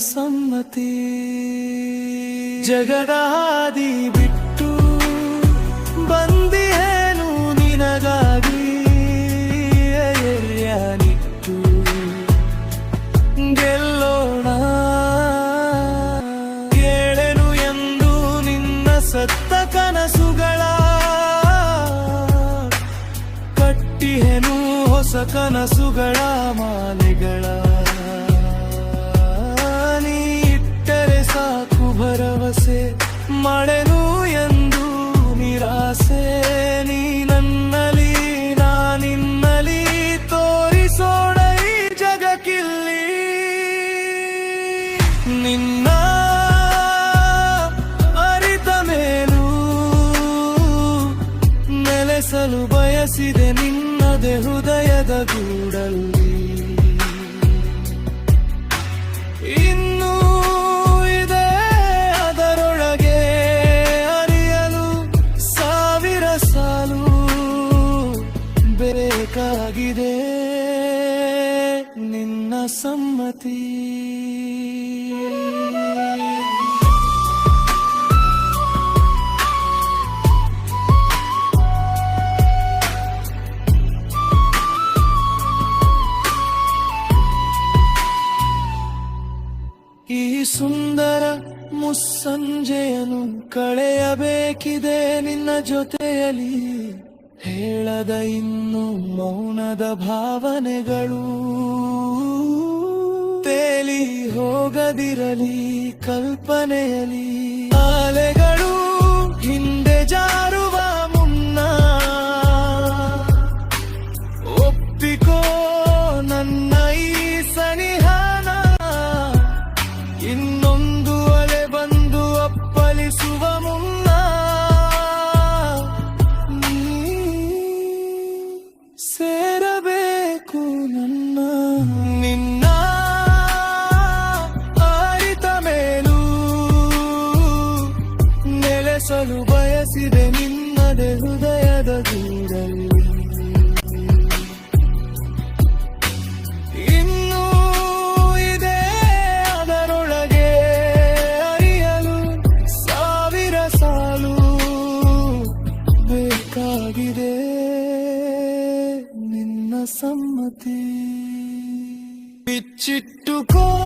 ಸಮ್ಮತಿ ಜಗದಾದಿ ಬಿಟ್ಟು ಬಂದಿಯೇನು ನಿನಗಾಗಿ ಎರ್ಯಾನಿಟ್ಟು ಗೆಲ್ಲೋಣ ಕೇಳೆನು ಎಂದು ನಿನ್ನ ಸತ್ತ ಕನಸುಗಳ ಕಟ್ಟಿಹೆನು ಹೊಸ ಕನಸುಗಳ ಮಾಲೆಗಳ ನೀ ಇಟ್ಟರೆ ಸಾಕು ಭರವಸೆ ಮಳೆನು ಎಂದು ನಿರಾಸೆ ನೀ ನನ್ನಲ್ಲಿ ನಾನಿನ್ನಲಿ ತೋರಿಸೋಣ ಈ ಜಗಕ್ಕಿಲ್ಲಿ ನಿನ್ನ ಅರಿತ ಮೇಲೂ ನೆಲೆಸಲು ಬಯಸಿದೆ ನಿನ್ನದೇ ಹೃದಯದ ಗೂಡಲ್ಲಿ ಇನ್ನೂ ಇದೆ ಅದರೊಳಗೆ ಅರಿಯಲು ಸಾವಿರ ಸಾಲು ಬೇಕಾಗಿದೆ ನಿನ್ನ ಸಮ್ಮತಿ ಈ ಸುಂದರ ಮುಸ್ಸಂಜೆಯನ್ನು ಕಳೆಯಬೇಕಿದೆ ನಿನ್ನ ಜೊತೆಯಲ್ಲಿ ಹೇಳದ ಇನ್ನು ಮೌನದ ಭಾವನೆಗಳು ತೇಲಿ ಹೋಗದಿರಲಿ ಕಲ್ಪನೆಯಲ್ಲಿ ಅಲೆಗಳು ಹಿಂದೆ ಜಾರುವ ಮುನ್ನ ಒಪ್ಪಿಕೋ ನನ್ನ ಈ ಸನಿಹಾನ ಇನ್ನೊಂದು ಅಲೆ ಬಂದು ಅಪ್ಪಳಿಸುವ ಮುನ್ನ ಸೇರಬೇಕು ನನ್ನ ನಿನ್ನ ಅರಿತ ಮೇಲೂ ನೆಲೆಸಲು ಬಯಸಿದೆ ನಿನ್ನದೇ ಹೃದಯದ ಗೂಡಲ್ಲಿ ಇನ್ನೂ ಇದೆ ಅದರೊಳಗೆ ಅರಿಯಲು ಸಾವಿರ ಸಾಲು ಬೇಕಾಗಿದೆ ನಿನ್ನ ಸಮ್ಮತಿ ಬಿಚ್ಚಿಟ್ಟುಕೋ